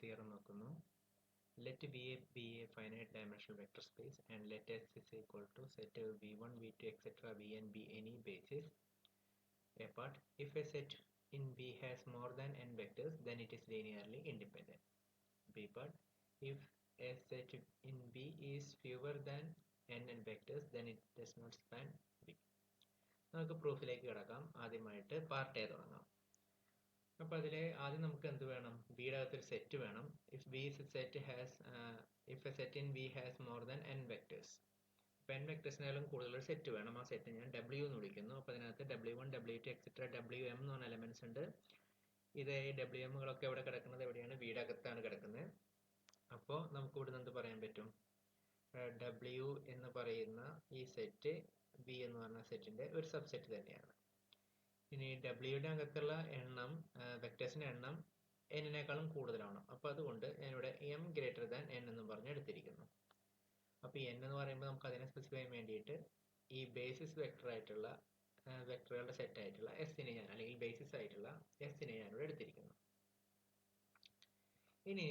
theorem നോക്കുന്നു. Let V be a finite dimensional vector space and let S is equal to set V1, V2, etc. Vn be any basis. A part, if a set in V has more than n vectors, then it is linearly independent. B part, if a set in V is fewer than n vectors, then it does not span V. നമുക്ക് പ്രൂഫിലേക്ക് കിടക്കാം. ആദ്യമായിട്ട് part A തുടങ്ങാം. അപ്പോൾ അതിൽ ആദ്യം നമുക്ക് എന്ത് വേണം? ബിയുടെ അകത്തൊരു സെറ്റ് വേണം. If B set has if A set in B has more than n vectors. അപ്പോൾ n വെക്ടേഴ്സിനാലും കൂടുതലൊരു സെറ്റ് വേണം. ആ സെറ്റ് ഞാൻ W എന്ന് വിളിക്കുന്നു. അപ്പോൾ അതിനകത്ത് W1, W2 എക്സെട്ര WM എന്ന് പറഞ്ഞ എലമെന്റ്സ് ഉണ്ട്. ഇത് ഈ WMകളൊക്കെ എവിടെ കിടക്കുന്നത്? എവിടെയാണ്? ബിയുടെ അകത്താണ് കിടക്കുന്നത്. അപ്പോൾ നമുക്ക് ഇവിടെ നിന്ന് എന്ത് പറയാൻ പറ്റും? W എന്ന് പറയുന്ന ഈ സെറ്റ് ബി എന്ന് പറഞ്ഞ സെറ്റിന്റെ ഒരു സബ്സെറ്റ് തന്നെയാണ്. ഇനി ഡബ്ല്യൂയുടെ അകത്തുള്ള എണ്ണം, വെക്ടേഴ്സിന്റെ എണ്ണം എന്നിനേക്കാളും കൂടുതലാണ്. അപ്പോൾ അതുകൊണ്ട് ഞാനിവിടെ എം ഗ്രേറ്റർ ദാൻ എൻ എന്നും പറഞ്ഞ് എടുത്തിരിക്കുന്നു. അപ്പോൾ എൻ എന്ന് പറയുമ്പോൾ നമുക്ക് അതിനെ സ്പെസിഫൈ ചെയ്യാൻ വേണ്ടിയിട്ട് ഈ ബേസിസ് വെക്ടർ ആയിട്ടുള്ള വെക്ടറുകളുടെ സെറ്റ് ആയിട്ടുള്ള എസിനെ ഞാൻ, അല്ലെങ്കിൽ ബേസിസ് ആയിട്ടുള്ള എസിനെ ഞാനിവിടെ എടുത്തിരിക്കുന്നു. ഇനി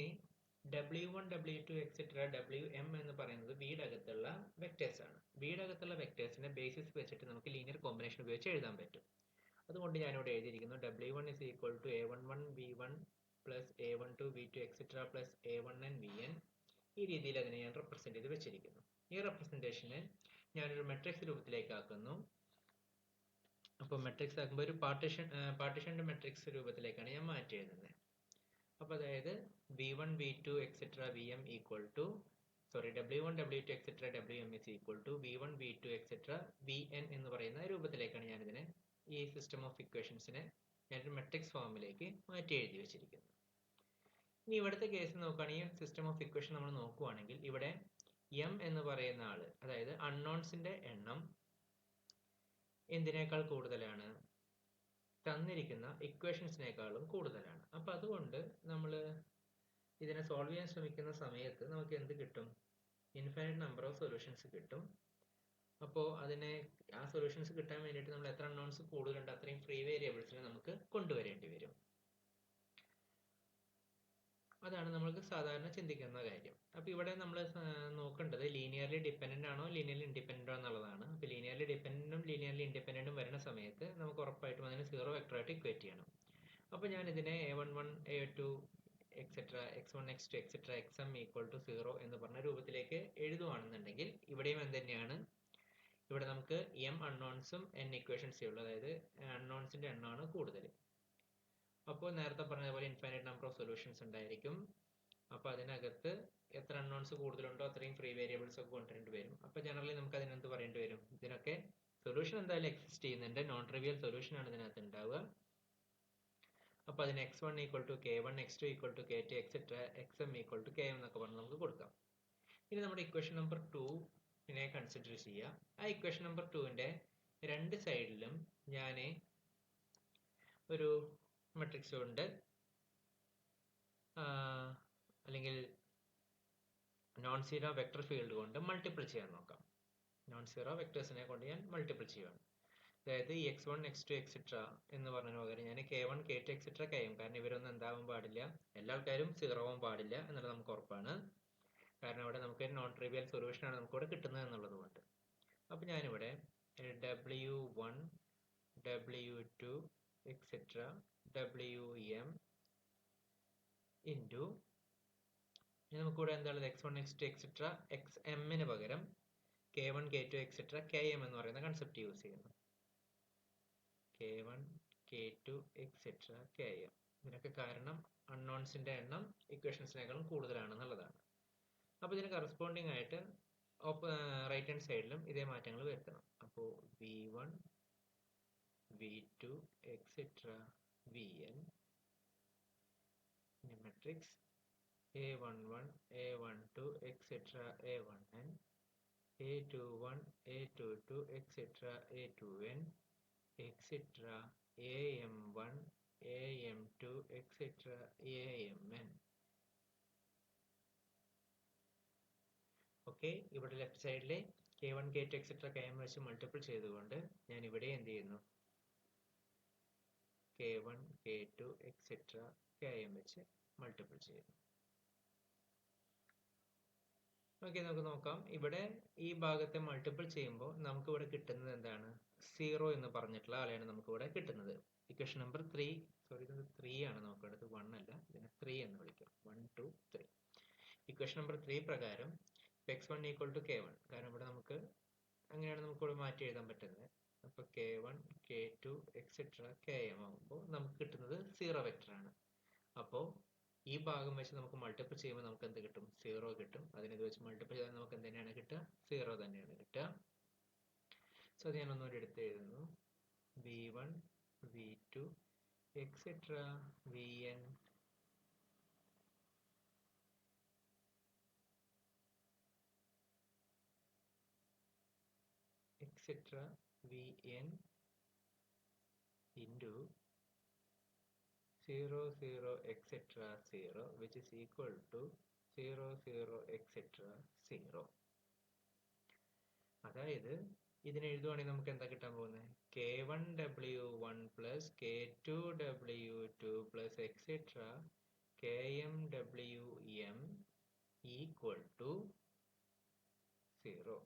W1, W2 എക്സെട്ര WM എന്ന് പറയുന്നത് ബിയുടെ അകത്തുള്ള വെക്ടേഴ്സ് ആണ്. ബിയുടെ അകത്തുള്ള വെക്ടേഴ്സിനെ ബേസിസ് വെച്ചിട്ട് നമുക്ക് ലീനിയർ കോമ്പിനേഷൻ ഉപയോഗിച്ച് എഴുതാൻ പറ്റും. അതുകൊണ്ട് ഞാനിവിടെ എഴുതിയിരിക്കുന്നു W1 is equal to A11 V1 plus A12 V2 etc. plus A1n Vn. ഈ രീതിയിൽ അതിനെ ഞാൻ റെപ്രസെന്റ് ചെയ്ത് വെച്ചിരിക്കുന്നു. ഈ റെപ്രസെന്റേഷനെ ഞാനൊരു മെട്രിക്സ് രൂപത്തിലേക്ക് ആക്കുന്നു. അപ്പോൾ മെട്രിക്സ് ആക്കുമ്പോൾ ഒരു പാർട്ടീഷന്റെ മെട്രിക്സ് രൂപത്തിലേക്കാണ് ഞാൻ മാറ്റി എഴുതുന്നത്. അപ്പോൾ അതായത് V1 V2 etc. Vm equal to W1 W2 etc. Wm is equal to V1 V2 etc. Vn എന്ന് പറയുന്ന രൂപത്തിലേക്കാണ് ഞാനിതിനെ, ഈ സിസ്റ്റം ഓഫ് ഇക്വേഷൻസിനെ ഞാനൊരു മെട്രിക്സ് ഫോമിലേക്ക് മാറ്റി എഴുതി വെച്ചിരിക്കുന്നു. ഇനി ഇവിടുത്തെ കേസ് നോക്കുകയാണെങ്കിൽ, സിസ്റ്റം ഓഫ് ഇക്വേഷൻ നമ്മൾ നോക്കുകയാണെങ്കിൽ ഇവിടെ എം എന്ന് പറയുന്ന ആള്, അതായത് അൺനോൺസിന്റെ എണ്ണം എന്തിനേക്കാൾ കൂടുതലാണ്? തന്നിരിക്കുന്ന ഇക്വേഷൻസിനേക്കാളും കൂടുതലാണ്. അപ്പൊ അതുകൊണ്ട് നമ്മൾ ഇതിനെ സോൾവ് ചെയ്യാൻ ശ്രമിക്കുന്ന സമയത്ത് നമുക്ക് എന്ത് കിട്ടും? ഇൻഫൈനൈറ്റ് നമ്പർ ഓഫ് സൊല്യൂഷൻസ് കിട്ടും. അപ്പോൾ അതിനെ, ആ സൊല്യൂഷൻസ് കിട്ടാൻ വേണ്ടിയിട്ട് നമ്മൾ എത്ര അൺനോൺസ് കൂടുതലുണ്ട് അത്രയും ഫ്രീ വേരിയബിൾസിനെ നമുക്ക് കൊണ്ടുവരേണ്ടി വരും. അതാണ് നമ്മൾക്ക് സാധാരണ ചിന്തിക്കുന്ന കാര്യം. അപ്പോൾ ഇവിടെ നമ്മൾ നോക്കേണ്ടത് ലീനിയർലി ഡിപ്പെൻഡന്റ് ആണോ ലീനിയർലി ഇൻഡിപെൻഡന്റ് ആണോ എന്നുള്ളതാണ്. അപ്പോൾ ലീനിയർലി ഡിപ്പെൻഡന്റും ലീനിയർലി ഇൻഡിപെൻഡന്റും വരുന്ന സമയത്ത് നമുക്ക് ഉറപ്പായിട്ടും അതിനെ സീറോ വെക്ടറായിട്ട് ഇക്വേറ്റ് ചെയ്യണം. അപ്പോൾ ഞാൻ ഇതിനെ A11 A2 etcetera x1 x2 etcetera xm equal to 0 എന്ന് പറഞ്ഞ രൂപത്തിലേക്ക് എഴുതുവാണെന്നുണ്ടെങ്കിൽ ഇവിടെയും എന്ത് തന്നെയാണ്? ഇവിടെ നമുക്ക് m അൺനോൺസും n ഇക്വേഷൻസേ ഉള്ളൂ, അതായത് അൺനോൺസിന്റെ എണ്ണമാണ് കൂടുതൽ. അപ്പോൾ നേരത്തെ പറഞ്ഞ പോലെ ഇൻഫൈനൈറ്റ് നമ്പർ ഓഫ് സൊല്യൂഷൻസ് ഉണ്ടായിരിക്കും. അപ്പോൾ അതിനകത്ത് എത്ര അൺനോൺസ് കൂടുതലുണ്ടോ അത്രയും ഫ്രീ വേരിയബിൾസ് ഒക്കെ കൊണ്ടുവരേണ്ടി വരും. അപ്പോൾ ജനറലി നമുക്ക് അതിനെന്ത് പറയേണ്ടി വരും? ഇതിനൊക്കെ സൊല്യൂഷൻ എന്തായാലും എക്സിസ്റ്റ് ചെയ്യുന്നുണ്ട്, നോൺ ട്രിവിയൽ സൊല്യൂഷൻ ആണ് ഇതിനകത്ത് ഉണ്ടാവുക. അപ്പോൾ അതിന് x1 equal to k1, x2 equal to k2 etcetera xm equal to km എന്നൊക്കെ പറഞ്ഞ് നമുക്ക് കൊടുക്കാം. ഇനി നമ്മുടെ ഇക്വേഷൻ നമ്പർ 2 കൺസിഡർ ചെയ്യുക. ആ ഇക്വേഷൻ നമ്പർ 2ന്റെ രണ്ട് സൈഡിലും ഞാൻ ഒരു മെട്രിക്സ് കൊണ്ട് അല്ലെങ്കിൽ നോൺ സീറോ വെക്ടർ ഫീൽഡ് കൊണ്ട് മൾട്ടിപ്പിൾ ചെയ്യാൻ നോക്കാം. നോൺ സീറോ വെക്ടേഴ്സിനെ കൊണ്ട് ഞാൻ മൾട്ടിപ്പിൾ ചെയ്യുകയാണ്. അതായത് ഈ x1 x2 എക്സെട്ര എന്ന് പറഞ്ഞതിന് പകരം ഞാൻ k1 k2 എക്സെട്ര km, കാരണം ഇവരൊന്നും എന്താവാൻ പാടില്ല, എല്ലാ ആൾക്കാരും സീറോ ആവാൻ പാടില്ല എന്നുള്ളത് നമുക്ക് ഉറപ്പാണ്. കാരണം ഇവിടെ നമുക്ക് നോൺ ട്രിവിയൽ സൊല്യൂഷൻ ആണ് നമുക്കിവിടെ കിട്ടുന്നത് എന്നുള്ളത് കൊണ്ട്. അപ്പോൾ ഞാനിവിടെ W1 W2 etcetera WM into, നമുക്കിവിടെ എന്താണ് x1 x2 എക്സെട്ര xmന് പകരം k1 k2 എക്സെട്ര km എന്ന് പറയുന്ന കൺസെപ്റ്റ് യൂസ് ചെയ്യുന്നു. k1 k2 etcetera km. ഇതിനൊക്കെ കാരണം അൺനോൺസിന്റെ എണ്ണം ഇക്വേഷൻസിനേക്കാളും കൂടുതലാണെന്നുള്ളതാണ്. അപ്പോൾ ഇതിന് കറസ്പോണ്ടിങ് ആയിട്ട് റൈറ്റ് ഹാൻഡ് സൈഡിലും ഇതേ മാറ്റങ്ങൾ വരുത്തണം. അപ്പോൾ V1 V2 etcetera Vn matrix A11 A12 etcetera A1n A21 A22 etcetera A2n etcetera AM1 AM2 etcetera AMN. Okay, ഇവിടെ ലെഫ്റ്റ് സൈഡിലെ k1 k2 എക്സെട്ര km വെച്ച് മൾട്ടിപ്പിൾ ചെയ്തുകൊണ്ട് ഞാൻ ഇവിടെ എന്ത് ചെയ്യുന്നു? k1 k2 എക്സെട്ര km വെച്ച് മൾട്ടിപ്പിൾ ചെയ്യുന്നു. ഓക്കെ, നമുക്ക് നോക്കാം. ഇവിടെ ഈ ഭാഗത്തെ മൾട്ടിപ്പിൾ ചെയ്യുമ്പോൾ നമുക്ക് ഇവിടെ കിട്ടുന്നത് എന്താണ്? 0 എന്ന് പറഞ്ഞിട്ടുള്ള ആളെയാണ് നമുക്ക് ഇവിടെ കിട്ടുന്നത്. ഇക്വേഷൻ നമ്പർ 3, സോറി ഇത് 3 ആണ്, നമുക്ക് അടുത്ത് 1 അല്ല, ഇതിനെ 3 എന്ന് വിളിക്കാം. 1 2 3. ഇക്വേഷൻ നമ്പർ 3 പ്രകാരം x1 ഈക്വൽ ടു k1, കാരണം ഇവിടെ നമുക്ക് അങ്ങനെയാണ് നമുക്ക് ഇവിടെ മാറ്റി എഴുതാൻ പറ്റുന്നത്. അപ്പോൾ k1 k2 എക്സെട്ര km ആകുമ്പോൾ നമുക്ക് കിട്ടുന്നത് 0 വെക്ടർ ആണ്. അപ്പോൾ ഈ ഭാഗം വെച്ച് നമുക്ക് മൾട്ടിപ്പിൾ ചെയ്യുമ്പോൾ നമുക്ക് എന്ത് കിട്ടും? 0 കിട്ടും. അതിനെ വെച്ച് മൾട്ടിപ്പിൾ ചെയ്താൽ നമുക്ക് എന്ത് തന്നെയാണ് കിട്ടുക? 0 തന്നെയാണ് കിട്ടുക. സോ അത് ഞാൻ ഒന്നുകൂടി എടുത്ത് എഴുതുന്നു. v1 v2 etcetera vn etcetera vn into 0 0 etc 0 which is equal to 0 0 etc 0. അതായത് ഇതിനെ എഴുതുവാണെങ്കിൽ നമുക്ക് എന്താ കിട്ടാൻ പോകുന്നത്? k1w1 plus k2w2 plus etc kmwm equal to 0.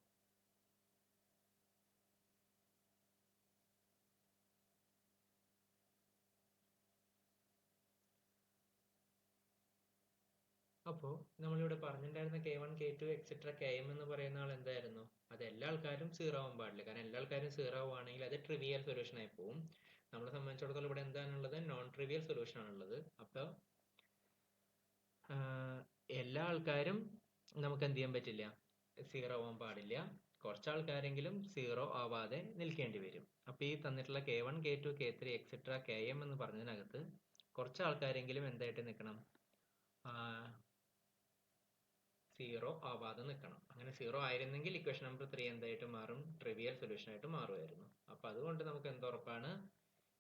അപ്പോൾ നമ്മളിവിടെ പറഞ്ഞിട്ടുണ്ടായിരുന്ന k1 k2 എക്സെട്ര km എന്ന് പറയുന്ന ആൾ എന്തായിരുന്നു? അത് എല്ലാ ആൾക്കാരും 0 ആവാൻ പാടില്ല. കാരണം എല്ലാ ആൾക്കാരും 0 ആവുകയാണെങ്കിൽ അത് ട്രിവിയൽ സൊല്യൂഷൻ ആയി പോകും. നമ്മളെ സംബന്ധിച്ചിടത്തോളം ഇവിടെ എന്താണുള്ളത്? നോൺ ട്രിവിയൽ സൊല്യൂഷൻ ആണുള്ളത്. അപ്പോൾ എല്ലാ ആൾക്കാരും നമുക്ക് എന്ത് ചെയ്യാൻ പറ്റില്ല? 0 ആവാൻ പാടില്ല. കുറച്ച് ആൾക്കാരെങ്കിലും 0 ആവാതെ നിൽക്കേണ്ടി വരും. അപ്പോൾ ഈ തന്നിട്ടുള്ള k1 k2 k3 etcetera km എന്ന് പറഞ്ഞതിനകത്ത് കുറച്ച് ആൾക്കാരെങ്കിലും എന്തായിട്ട് നിൽക്കണം? 0 ആവാതെ നിൽക്കണം. അങ്ങനെ 0 ആയിരുന്നെങ്കിൽ ഇക്വേഷൻ നമ്പർ 3 എന്തായിട്ട് മാറും? ട്രിവിയൽ സൊല്യൂഷൻ ആയിട്ട് മാറുമായിരുന്നു. അപ്പോൾ അതുകൊണ്ട് നമുക്ക് എന്തുറപ്പാണ്?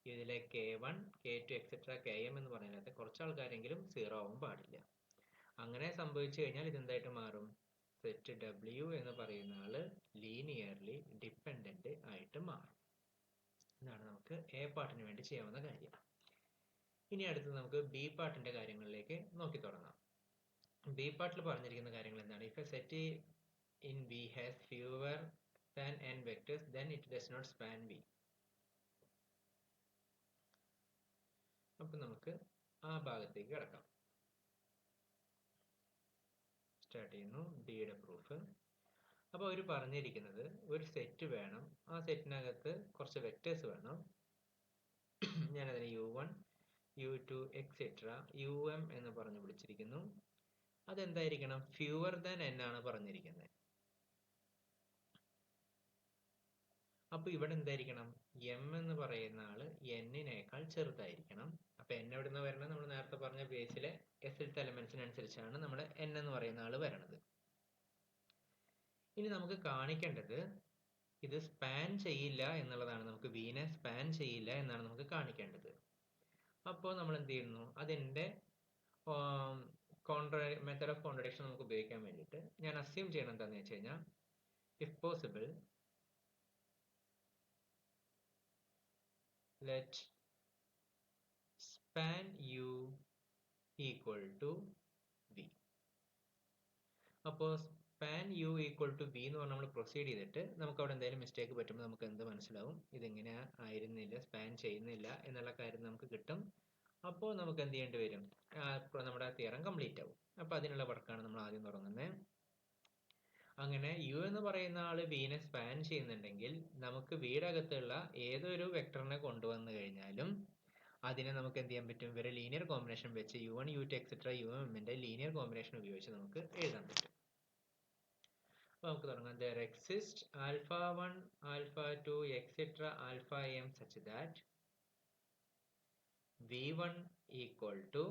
ഇതിലെ k1 k2 എക്സെട്ര km എന്ന് പറയുന്നത് കുറച്ച് ആൾക്കാരെങ്കിലും 0 ആവാൻ പാടില്ല. അങ്ങനെ സംഭവിച്ചു കഴിഞ്ഞാൽ ഇതെന്തായിട്ട് മാറും? സെറ്റ് w എന്ന് പറയുന്ന ആള് ലീനിയർലി ഡിപ്പെൻഡന്റ് ആയിട്ട് മാറും. ഇതാണ് നമുക്ക് എ പാർട്ടിന് വേണ്ടി ചെയ്യാവുന്ന കാര്യം. ഇനി അടുത്ത് നമുക്ക് ബി പാർട്ടിന്റെ കാര്യങ്ങളിലേക്ക് നോക്കി തുടങ്ങാം. ബി പാർട്ടിൽ പറഞ്ഞിരിക്കുന്ന കാര്യങ്ങൾ എന്താണ്? If A set in V has fewer than n vectors then it does not span V. അപ്പോൾ നമുക്ക് ആ ഭാഗത്തേക്ക് കിടക്കാം. സ്റ്റാർട്ട് ചെയ്യുന്നു ബിയുടെ പ്രൂഫ്. അപ്പോൾ അവർ പറഞ്ഞിരിക്കുന്നത് ഒരു സെറ്റ് വേണം, ആ സെറ്റിനകത്ത് കുറച്ച് വെക്ടേഴ്സ് വേണം. ഞാനതിനെ u1 u2 എക്സെട്ര um എന്ന് പറഞ്ഞ് വിളിച്ചിരിക്കുന്നു. അതെന്തായിരിക്കണം? ഫ്യൂവർ ദാൻ n ആണ് പറഞ്ഞിരിക്കുന്നത്. അപ്പൊ ഇവിടെ എന്തായിരിക്കണം? m എന്ന് പറയുന്ന ആള് n-നേക്കാൾ ചെറുതായിരിക്കണം. അപ്പൊ n എവിടുന്ന വരണം? നമ്മൾ നേരത്തെ പറഞ്ഞ ബേസിലെ എസ്എൽത്തെ എലമെന്റ്സിനനുസരിച്ചാണ് നമ്മുടെ n എന്ന് പറയുന്ന ആള് വരണത്. ഇനി നമുക്ക് കാണിക്കേണ്ടത് ഇത് സ്പാൻ ചെയ്യില്ല എന്നുള്ളതാണ്. നമുക്ക് വീനെ സ്പാൻ ചെയ്യില്ല എന്നാണ് നമുക്ക് കാണിക്കേണ്ടത്. അപ്പോൾ നമ്മൾ എന്ത് ചെയ്യുന്നു? അതിന്റെ മെത്തേഡ് ഓഫ് കോൺട്രഡിക്ഷൻ നമുക്ക് ഉപയോഗിക്കാൻ വേണ്ടിയിട്ട് ഞാൻ അസ്യൂം ചെയ്യണം എന്താണെന്ന് വെച്ച് കഴിഞ്ഞാൽ, if possible let span u equal to v. അപ്പോൾ span u equal to v എന്ന് പറഞ്ഞാൽ നമ്മൾ പ്രൊസീഡ് ചെയ്തിട്ട് നമുക്ക് അവിടെ എന്തെങ്കിലും മിസ്റ്റേക്ക് പറ്റുമ്പോൾ നമുക്ക് എന്ത് മനസ്സിലാവും? ഇതിങ്ങനെ ആയിരുന്നില്ല, സ്പാൻ ചെയ്യുന്നില്ല എന്നുള്ള കാര്യം നമുക്ക് കിട്ടും. അപ്പോൾ നമുക്ക് എന്ത് ചെയ്യേണ്ടി വരും? നമ്മുടെ തിയറം കംപ്ലീറ്റ് ആവും. അപ്പോൾ അതിനുള്ള വർക്കാണ് നമ്മൾ ആദ്യം തുടങ്ങുന്നത്. അങ്ങനെ u എന്ന് പറയുന്ന ആള് vനെ സ്പാൻ ചെയ്യുന്നുണ്ടെങ്കിൽ നമുക്ക് vയുടെ അകത്തുള്ള ഏതൊരു വെക്ടറിനെ കൊണ്ടുവന്നു കഴിഞ്ഞാലും അതിനെ നമുക്ക് എന്ത് ചെയ്യാൻ പറ്റും? ഇവരെ ലീനിയർ കോമ്പിനേഷൻ വെച്ച് u1 u2 etcetera umന്റെ linear combination ഉപയോഗിച്ച് നമുക്ക് എഴുതാൻ പറ്റും. അപ്പോൾ നമുക്ക് തുടങ്ങാം. There exists alpha 1 alpha 2 etcetera alpha m such that v1 equal to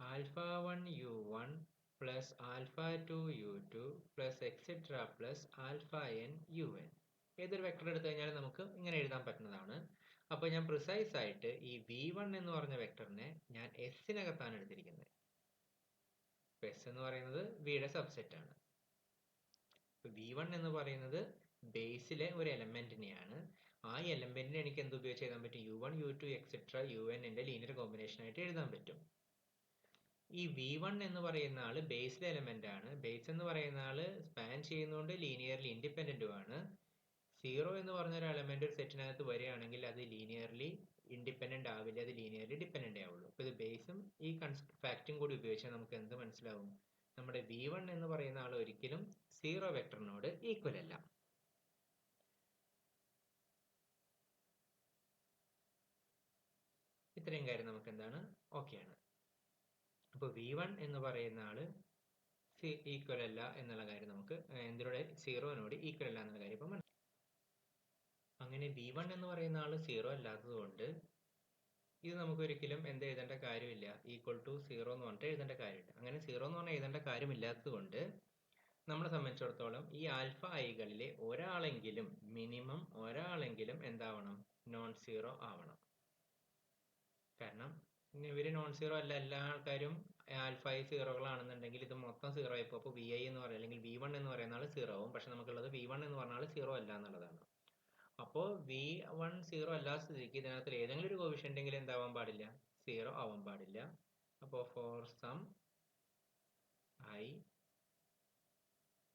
alpha 1 u1 plus alpha 2 u2 plus etc plus alpha n un. ഏതൊരു വെക്ടർ എടുത്തു കഴിഞ്ഞാൽ നമുക്ക് ഇങ്ങനെ എഴുതാൻ പറ്റുന്നതാണ്. അപ്പോൾ ഞാൻ പ്രിസൈസ് ആയിട്ട് ഈ v1 എന്ന് പറഞ്ഞ വെക്ടറിനെ ഞാൻ s-നകത്താണ് എടുത്തിരിക്കുന്നത്. s എന്ന് പറയുന്നത് vയുടെ സബ്സെറ്റ് ആണ്. v1 എന്ന് പറയുന്നത് ബേസിലെ ഒരു എലമെന്റിനെയാണ്. ആ എലമെന്റിനെ എനിക്ക് എന്ത് ഉപയോഗിച്ച് എഴുതാൻ പറ്റും? u1 u2 എക്സെട്ര un ന്റെ ലീനിയർ കോമ്പിനേഷൻ ആയിട്ട് എഴുതാൻ പറ്റും. ഈ V1 എന്ന് പറയുന്ന ആള് ബേസിലെ എലമെന്റ് ആണ്. ബേസ് എന്ന് പറയുന്ന ആള് സ്പാൻ ചെയ്യുന്നതുകൊണ്ട് ലീനിയർലി ഇൻഡിപെൻഡന്റുമാണ്. 0 എന്ന് പറഞ്ഞ ഒരു എലമെന്റ് ഒരു സെറ്റിനകത്ത് വരികയാണെങ്കിൽ അത് ലീനിയർലി ഇൻഡിപെൻഡന്റ് ആവില്ല, അത് ലീനിയർലി ഡിപെൻഡന്റ് ആവുള്ളൂ. അപ്പൊ ഇത് ബേസും ഈ ഫാക്റ്റും കൂടി ഉപയോഗിച്ചാൽ നമുക്ക് എന്ത് മനസ്സിലാവും? നമ്മുടെ V1 എന്ന് പറയുന്ന ആൾ ഒരിക്കലും 0 വെക്ടറിനോട് ഈക്വൽ അല്ല. ഇത്രയും കാര്യം നമുക്ക് എന്താണ്? ഓക്കെയാണ്. അപ്പൊ V1 എന്ന് പറയുന്ന ആള് ഈക്വൽ അല്ല എന്നുള്ള കാര്യം നമുക്ക് എന്തിനോട്? 0നോട് ഈക്വൽ അല്ല എന്നുള്ള കാര്യം ഇപ്പൊ മനസ്സിലായി. അങ്ങനെ V1 എന്ന് പറയുന്ന ആള് 0 അല്ലാത്തത് കൊണ്ട് ഇത് നമുക്ക് ഒരിക്കലും എന്ത് എഴുതേണ്ട കാര്യമില്ല, ഈക്വൽ ടു 0 എന്ന് പറഞ്ഞിട്ട് എഴുതേണ്ട കാര്യമില്ല. അങ്ങനെ 0 എന്ന് പറഞ്ഞാൽ എഴുതേണ്ട കാര്യമില്ലാത്തത് കൊണ്ട് നമ്മളെ സംബന്ധിച്ചിടത്തോളം ഈ ആൽഫ ഐകളിലെ ഒരാളെങ്കിലും, മിനിമം ഒരാളെങ്കിലും എന്താവണം? നോൺ സീറോ ആവണം. കാരണം ഇവര് നോൺ സീറോ അല്ല, എല്ലാ ആൾക്കാരും ആൽഫ ഐ സീറോകളാണെന്നുണ്ടെങ്കിൽ ഇത് മൊത്തം സീറോ ആയിപ്പോ. അപ്പോൾ വി ഐ എന്ന് പറയുന്നത് അല്ലെങ്കിൽ V1 എന്ന് പറയുന്ന ആൾ സീറോ ആവും. പക്ഷെ നമുക്കുള്ളത് V1 എന്ന് പറഞ്ഞ ആൾ സീറോ അല്ല എന്നുള്ളതാണ്. അപ്പോൾ V1 സീറോ അല്ലാത്ത സ്ഥിതിക്ക് ഇതിനകത്ത് ഏതെങ്കിലും ഒരു കോഫിഷ്യന്റ് എങ്കിലും എന്താവാൻ പാടില്ല? സീറോ ആവാൻ പാടില്ല. അപ്പോൾ for some I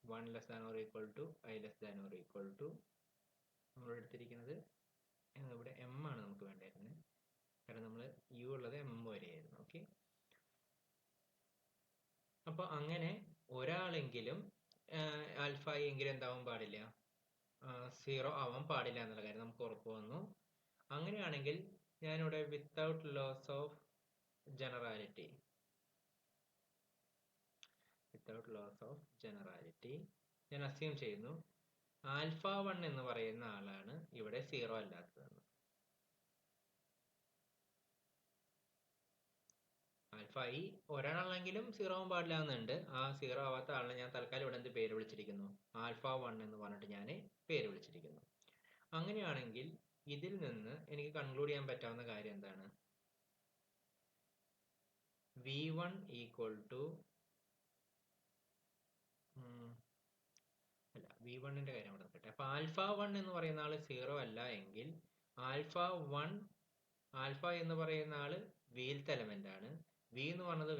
1 less than or equal to I less than or equal to, നമ്മൾ എടുത്തിരിക്കുന്നത് ഇവിടെ M ആണ് നമുക്ക് വേണ്ടായിരുന്നത്, കാരണം നമ്മൾ U ഉള്ളത് M വരെയായിരുന്നു. ഓക്കെ, അപ്പൊ അങ്ങനെ ഒരാളെങ്കിലും ആൽഫ എങ്കിലും എന്താവാൻ പാടില്ല? സീറോ ആവാൻ പാടില്ല എന്നുള്ള കാര്യം നമുക്ക് ഉറപ്പ് വന്നു. അങ്ങനെയാണെങ്കിൽ ഞാനിവിടെ വിത്തൗട്ട് ലോസ് ഓഫ് ജനറാലിറ്റി ഞാൻ അസ്യൂം ചെയ്യുന്നു ആൽഫ 1 എന്ന് പറയുന്ന ആളാണ് ഇവിടെ സീറോ അല്ലാത്തതെന്ന്. ആൽഫ ഐ ഒരാളാണെങ്കിലും സീറോ ആവാൻ പാടില്ല എന്നുണ്ട്. ആ സീറോ ആവാത്ത ആളിനെ ഞാൻ തൽക്കാലം ഇവിടെ എന്ത് പേര് വിളിച്ചിരിക്കുന്നു? ആൽഫ 1 എന്ന് പറഞ്ഞിട്ട് ഞാൻ പേര് വിളിച്ചിരിക്കുന്നു. അങ്ങനെയാണെങ്കിൽ ഇതിൽ നിന്ന് എനിക്ക് കൺക്ലൂഡ് ചെയ്യാൻ പറ്റാവുന്ന കാര്യം എന്താണ്? V1 ഈക്വൽ ടു അല്ല, V1ന്റെ കാര്യം അവിടെ നിൽക്കട്ടെ. അപ്പൊ ആൽഫ 1 എന്ന് പറയുന്ന ആള് സീറോ അല്ല എങ്കിൽ ആൽഫ എന്ന് പറയുന്ന ആള് വീൽത്ത് എലമെന്റ് ആണ്. V എന്ന് പറയുന്നത്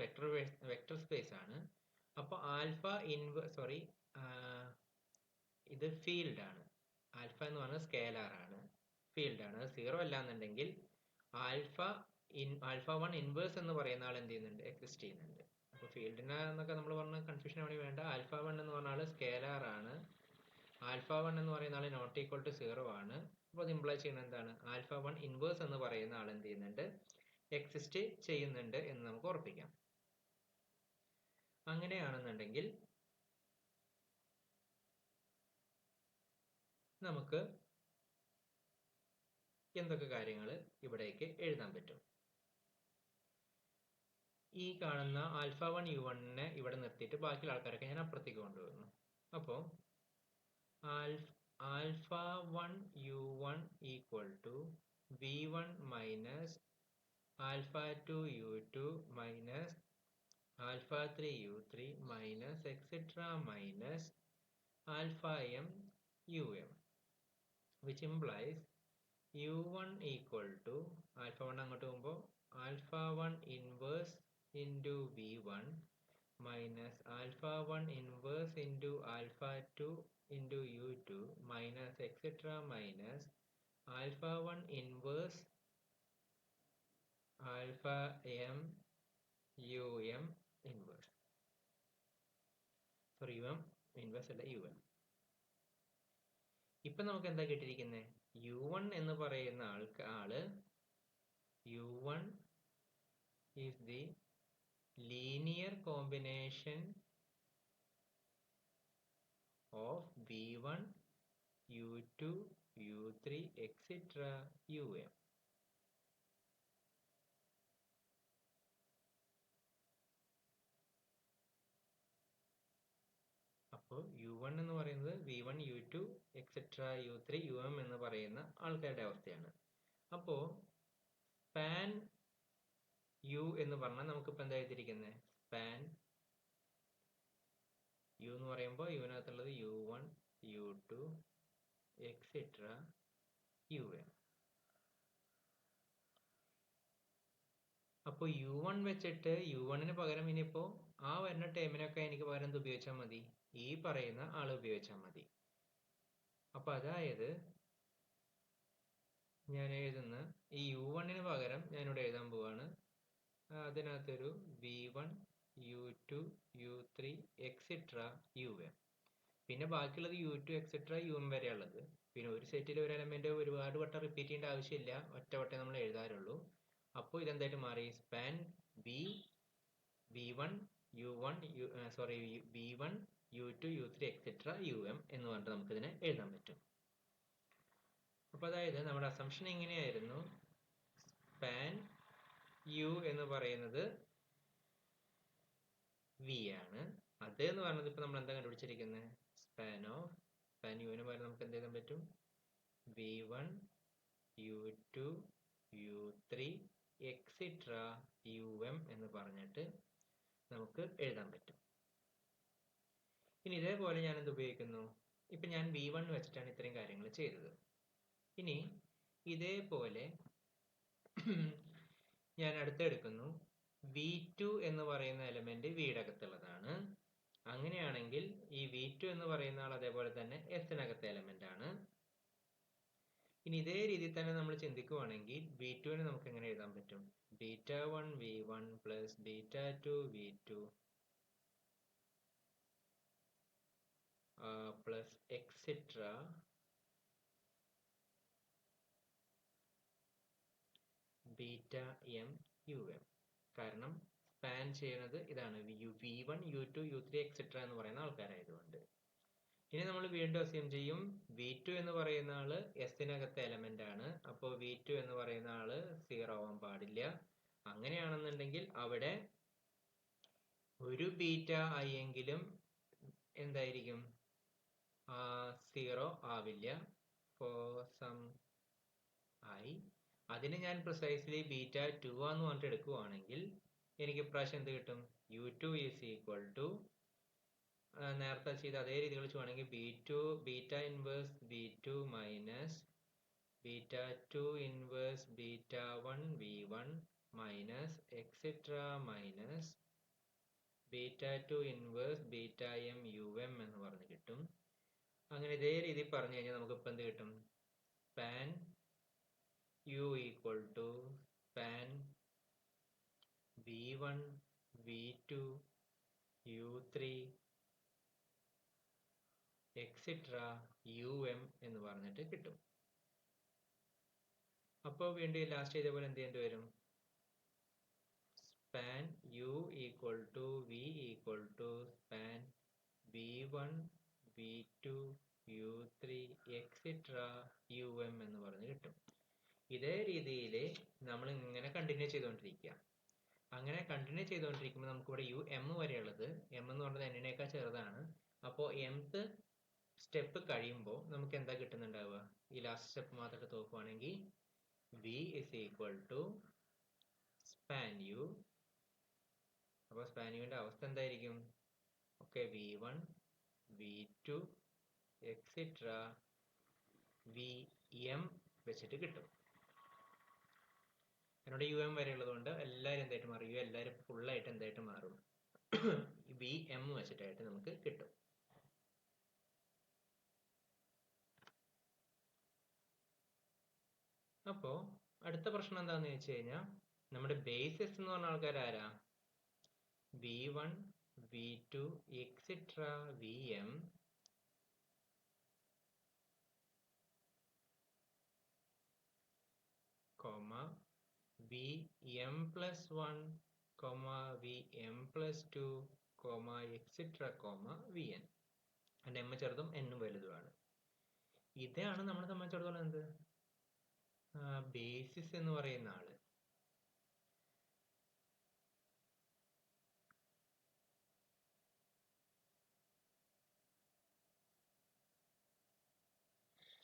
വെക്ടർ സ്പേസ് ആണ്. അപ്പൊ ഇത് ഫീൽഡ് ആണ്. ആൽഫ എന്ന് പറയുന്നത് സ്കേലാർ ആണ്, ഫീൽഡ് ആണ്. അത് സീറോ അല്ല എന്നുണ്ടെങ്കിൽ ആൽഫ 1 ഇൻവേഴ്സ് എന്ന് പറയുന്ന ആൾ എന്ത് ചെയ്യുന്നുണ്ട്? എക്സിസ്റ്റ് ചെയ്യുന്നുണ്ട്. അപ്പൊ ഫീൽഡിനെ എന്നൊക്കെ നമ്മൾ പറഞ്ഞ കൺഫ്യൂഷൻ അവിടെ വേണ്ട. ആൽഫ 1 എന്ന് പറഞ്ഞ ആൾ സ്കേലാർ ആണ്. ആൽഫ 1 എന്ന് പറയുന്ന ആൾ നോട്ട് ഈക്വൽ ടു സീറോ ആണ്. അപ്പോൾ അത് ഇംപ്ലൈ ചെയ്യുന്നത് എന്താണ്? ആൽഫ 1 ഇൻവേഴ്സ് എന്ന് പറയുന്ന ആൾ എന്ത് ചെയ്യുന്നുണ്ട്? എക്സിസ്റ്റ് ചെയ്യുന്നുണ്ട് എന്ന് നമുക്ക് ഉറപ്പിക്കാം. അങ്ങനെയാണെന്നുണ്ടെങ്കിൽ നമുക്ക് എന്തൊക്കെ കാര്യങ്ങൾ ഇവിടേക്ക് എഴുതാൻ പറ്റും? ഈ കാണുന്ന ആൽഫ 1 U1നെ ഇവിടെ നിർത്തിയിട്ട് ബാക്കിയുള്ള ആൾക്കാരൊക്കെ ഞാൻ അപ്പുറത്തേക്ക് കൊണ്ടുവരുന്നു. അപ്പോൾ alpha 1 U1 equal to V1 minus alpha 2 U2 minus alpha 3 U3 minus etcetera minus alpha M UM, which implies U1 equal to alpha 1 അങ്ങോട്ട് പോകുമ്പോൾ alpha 1 inverse into V1 minus alpha 1 inverse into alpha 2 into U2 minus etcetera minus alpha 1 inverse alpha M UM inverse. Sorry, UM inverse അല്ല, UM. ഇപ്പൊ നമുക്ക് എന്താ കിട്ടിയിരിക്കുന്നത്? U1 എന്ന് പറയുന്ന ആള് U1 is the linear combination of V1 U2 U3 etc. UM. അപ്പോൾ U1 എന്ന് പറയുന്നത് V1 U2 etcetera U3 UM എന്ന് പറയുന്ന ആൾക്കാരുടെ അവസ്ഥയാണ്. അപ്പോ സ്പാൻ U എന്ന് പറഞ്ഞാൽ നമുക്കിപ്പോൾ എന്താ എഴുതിയിരിക്കുന്നത്? സ്പാൻ U എന്ന് പറയുമ്പോൾ യുവിനകത്തുള്ളത് U1 U2 എക്സെട്ര UM. അപ്പോൾ u1 വെച്ചിട്ട് u1ന് പകരം ഇനിയിപ്പോൾ ആ വരുന്ന ടേമിനൊക്കെ എനിക്ക് പകരം എന്ത് ഉപയോഗിച്ചാൽ മതി? ഈ പറയുന്ന ആൾ ഉപയോഗിച്ചാൽ മതി. അപ്പൊ അതായത് ഞാൻ എഴുതുന്ന ഈ u1ന് പകരം ഞാനിവിടെ എഴുതാൻ പോവാണ് അതിനകത്തൊരു v1 u2 u3 etcetera um. പിന്നെ ബാക്കിയുള്ളത് u2 എക്സെട്ര um വരെയുള്ളത്. പിന്നെ ഒരു സെറ്റിൽ ഒരു എലമെന്റ് ഒരുപാട് വട്ടം റിപ്പീറ്റ് ചെയ്യേണ്ട ആവശ്യമില്ല, ഒറ്റ വട്ടം നമ്മൾ എഴുതാറുള്ളൂ. അപ്പോൾ ഇതെന്തായിട്ട് മാറി? Span v1 u1 v1 u2 u3 etcetera um എന്ന് പറഞ്ഞിട്ട് നമുക്കിതിനെ എഴുതാൻ പറ്റും. അപ്പൊ അതായത് നമ്മുടെ അസംഷൻ എങ്ങനെയായിരുന്നു? സ്പാൻ u എന്ന് പറയുന്നത് v ആണ്. അത് എന്ന് പറയുന്നത് ഇപ്പൊ നമ്മൾ എന്താ കണ്ടുപിടിച്ചിരിക്കുന്നത്? സ്പാൻ uന് പകരം നമുക്ക് എന്ത് ചെയ്യാൻ പറ്റും? v1 u2 u3 etcetera um എന്ന് പറഞ്ഞിട്ട് നമുക്ക് എഴുതാൻ പറ്റും. ഇനി ഇതേപോലെ ഞാൻ എന്ത് ഉപയോഗിക്കുന്നു? ഇപ്പൊ ഞാൻ v1 വെച്ചിട്ടാണ് ഇത്രയും കാര്യങ്ങൾ ചെയ്തത്. ഇനി ഇതേപോലെ ഞാൻ അടുത്തെടുക്കുന്നു. v2 എന്ന് പറയുന്ന എലമെന്റ് v-യുടെ അകത്തുള്ളതാണ്. അങ്ങനെയാണെങ്കിൽ ഈ v2 എന്ന് പറയുന്ന ആൾ അതേപോലെ തന്നെ s-നകത്തെ എലമെന്റ് ആണ്. ഇനി ഇതേ രീതിയിൽ തന്നെ നമ്മൾ ചിന്തിക്കുവാണെങ്കിൽ v2നെ നമുക്ക് എങ്ങനെ എഴുതാൻ പറ്റും? β1 v1 plus β2 v2 plus etcetera βm um. കാരണം സ്പാൻ ചെയ്യുന്നത് ഇതാണ് v1 u2 u3 എക്സെട്ര എന്ന് പറയുന്ന ആൾക്കാരായതുകൊണ്ട്. ഇനി നമ്മൾ വീണ്ടും അസ്യൂം ചെയ്യും v2 എന്ന് പറയുന്ന ആള് s-നകത്തെ എലമെന്റ് ആണ്. അപ്പോൾ v2 എന്ന് പറയുന്ന ആള് 0 ആവാൻ പാടില്ല. അങ്ങനെയാണെന്നുണ്ടെങ്കിൽ അവിടെ ഒരു ബീറ്റ i എങ്കിലും എന്തായിരിക്കും? 0 ആവില്ല. ഫോർ സം i അതിന് ഞാൻ പ്രിസൈസ്ലി β2 ആന്ന് പറഞ്ഞിട്ട് എടുക്കുവാണെങ്കിൽ എനിക്ക് ഇപ്രാവശ്യം എന്ത് കിട്ടും? u2 ഈസ് ഈക്വൽ ടു നേരത്തെ ചെയ്ത് അതേ രീതികൾ ചെയ്യുവാണെങ്കിൽ beta inverse b2 minus β2 inverse β1 v1 minus etcetera minus β2 inverse βm um എന്ന് പറഞ്ഞ് കിട്ടും. അങ്ങനെ ഇതേ രീതി പറഞ്ഞു കഴിഞ്ഞാൽ നമുക്ക് ഇപ്പം എന്ത് കിട്ടും? Span u equal to span v1 v2 u3 etcetera um എന്ന് പറഞ്ഞിട്ട് കിട്ടും. അപ്പോൾ വീണ്ടും ലാസ്റ്റ് ഇതേപോലെ എന്ത് ചെയ്യേണ്ടി വരും? Span u equal to v equal to span v1 v2 u3 etcetera um എന്ന് പറഞ്ഞ് കിട്ടും. ഇതേ രീതിയിൽ നമ്മൾ ഇങ്ങനെ കണ്ടിന്യൂ ചെയ്തുകൊണ്ടിരിക്കുക. അങ്ങനെ കണ്ടിന്യൂ ചെയ്തുകൊണ്ടിരിക്കുമ്പോൾ നമുക്കിവിടെ m വരെയുള്ളത്, m എന്ന് പറഞ്ഞത് n-നേക്കാൾ ചെറുതാണ്. അപ്പോൾ mth സ്റ്റെപ്പ് കഴിയുമ്പോൾ നമുക്ക് എന്താ കിട്ടുന്നുണ്ടാവുക? ഈ ലാസ്റ്റ് സ്റ്റെപ്പ് മാത്രം നോക്കുവാണെങ്കിൽ v is equal to span u. അപ്പോൾ സ്പാൻ യുവിന്റെ അവസ്ഥ എന്തായിരിക്കും? Okay, v1 v2 etcetera vm വെച്ചിട്ട് കിട്ടും. എന്നോട് um വരെ ഉള്ളതുകൊണ്ട് എല്ലാവരും എന്തായിട്ട് മാറും? എല്ലാവരും ഫുള്ളായിട്ട് എന്തായിട്ട് മാറും? vm വെച്ചിട്ടായിട്ട് നമുക്ക് കിട്ടും. അപ്പോ അടുത്ത പ്രശ്നം എന്താന്ന് വെച്ച് കഴിഞ്ഞാൽ നമ്മുടെ ബേസിസ് എന്ന് പറഞ്ഞ ആൾക്കാർ ആരാ? v1 v2 etcetera vm vm plus 1 vm plus 2 etcetera vn. അതിന്റെ m ചെറുതും n വലുതുമാണ്. ഇതാണ് നമ്മളെ സംബന്ധിച്ചിടത്തോളം എന്ത്? ബേസിസ് എന്ന് പറയുന്ന ആള്.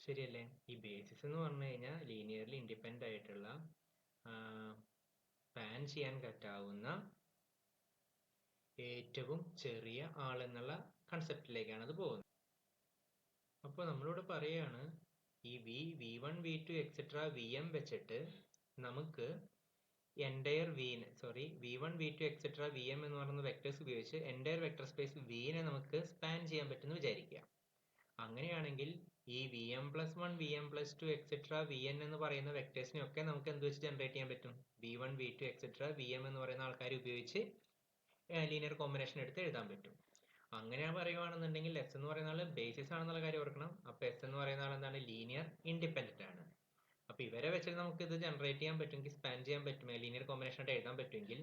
ശരിയല്ലേ? ഈ ബേസിസ് എന്ന് പറഞ്ഞു കഴിഞ്ഞാൽ ലീനിയർലി ഇൻഡിപെൻഡന്റ് ആയിട്ടുള്ള സ്പാൻ ചെയ്യാൻ പറ്റാവുന്ന ഏറ്റവും ചെറിയ ആളെന്നുള്ള കൺസെപ്റ്റിലേക്കാണ് അത് പോകുന്നത്. അപ്പോൾ നമ്മളിവിടെ പറയാണ് ഈ v1 v2 എക്സെട്ര vm വെച്ചിട്ട് നമുക്ക് entire v1 v2 etcetera vm എന്ന് പറയുന്ന വെക്ടേഴ്സ് ഉപയോഗിച്ച് എൻറ്റയർ വെക്ടർ സ്പേസ് വിനെ നമുക്ക് സ്പാൻ ചെയ്യാൻ പറ്റുമെന്ന് വിചാരിക്കുക. അങ്ങനെയാണെങ്കിൽ ഈ vm+1 vm+2 എക്സെട്ര vn എന്ന് പറയുന്ന വെക്ടേഴ്സിനെയൊക്കെ നമുക്ക് എന്ത് വെച്ച് ജനറേറ്റ് ചെയ്യാൻ പറ്റും? v1 v2 എക്സെട്ര vm എന്ന് പറയുന്ന ആൾക്കാരെ ഉപയോഗിച്ച് ലീനിയർ കോമ്പിനേഷൻ എടുത്ത് എഴുതാൻ പറ്റും. അങ്ങനെ പറയുവാണെന്നുണ്ടെങ്കിൽ എസ് എന്ന് പറയുന്ന ആൾ ബേസിസ് ആണെന്നുള്ള കാര്യം ഓർക്കണം. അപ്പൊ എസ് എന്ന് പറയുന്ന ആൾ എന്താണ്? ലീനിയർ ഇൻഡിപെൻഡന്റ് ആണ്. അപ്പൊ ഇവരെ വെച്ചിട്ട് നമുക്ക് ഇത് ജനറേറ്റ് ചെയ്യാൻ പറ്റുമെങ്കിൽ, സ്പാൻ ചെയ്യാൻ പറ്റും, ലീനിയർ കോമ്പിനേഷൻ ആയിട്ട് എഴുതാൻ പറ്റുമെങ്കിൽ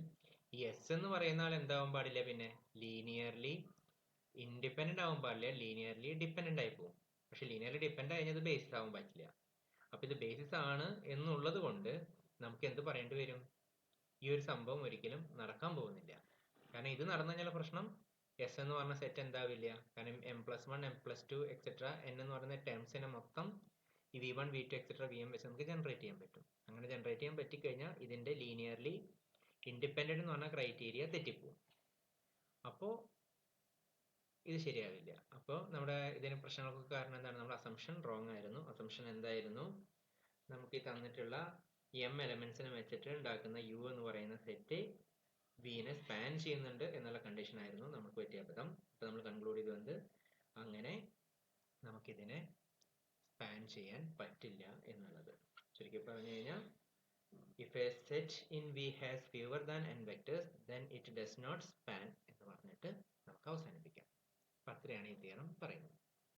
ഈ എസ് എന്ന് പറയുന്ന ആൾ എന്താവാൻ പാടില്ല, പിന്നെ ലീനിയർലി ഇൻഡിപെൻഡന്റ് ആവാൻ പാടില്ല, ലീനിയർലി ഡിപെൻഡന്റ് ആയി പോകും. പക്ഷെ ലീനിയർലി ഡിപെൻഡന്റ് കഴിഞ്ഞത് ബേസിസ് ആവാൻ പറ്റില്ല. അപ്പൊ ഇത് ബേസിസ് ആണ് എന്നുള്ളത് കൊണ്ട് നമുക്ക് എന്ത് പറയേണ്ടി വരും? ഈ ഒരു സംഭവം ഒരിക്കലും നടക്കാൻ പോകുന്നില്ല. കാരണം ഇത് നടന്നു കഴിഞ്ഞാൽ പ്രശ്നം എസ് എന്ന് പറഞ്ഞ സെറ്റ് എന്താവില്ല. കാരണം m+1 m+2 എക്സെട്ര n എന്ന് പറയുന്ന ടേംസിനെ മൊത്തം ഈ v1 v2 എക്സെട്ര vm വെച്ച് നമുക്ക് ജനറേറ്റ് ചെയ്യാൻ പറ്റും. അങ്ങനെ ജനറേറ്റ് ചെയ്യാൻ പറ്റിക്കഴിഞ്ഞാൽ ഇതിന്റെ ലീനിയർലി ഇൻഡിപെൻഡന്റ് എന്ന് പറഞ്ഞ ക്രൈറ്റീരിയ തെറ്റിപ്പോവും. അപ്പോൾ ഇത് ശരിയാവില്ല. അപ്പോൾ നമ്മുടെ ഇതിന് പ്രശ്നങ്ങൾക്ക് കാരണം എന്താണ്? നമ്മുടെ അസംഷൻ റോങ് ആയിരുന്നു. അസംഷൻ എന്തായിരുന്നു? നമുക്ക് ഈ തന്നിട്ടുള്ള m എലമെന്റ്സിനെ വെച്ചിട്ട് ഉണ്ടാക്കുന്ന u എന്ന് പറയുന്ന സെറ്റ് വിനെ സ്പാൻ ചെയ്യുന്നുണ്ട് എന്നുള്ള കണ്ടീഷൻ ആയിരുന്നു നമുക്ക് പറ്റിയ അബദ്ധം. അപ്പൊ നമ്മൾ കൺക്ലൂഡ് ചെയ്തത് അങ്ങനെ നമുക്കിതിനെ സ്പാൻ ചെയ്യാൻ പറ്റില്ല എന്നുള്ളത്. ചുരുക്കി പറഞ്ഞു കഴിഞ്ഞാൽ if a set in V has fewer than n vectors then it does not span എന്ന് പറഞ്ഞിട്ട് നമുക്ക് അവസാനിപ്പിക്കാം. അപ്പൊ അത്രയാണ് ഈ തിയറം പറയുന്നത്.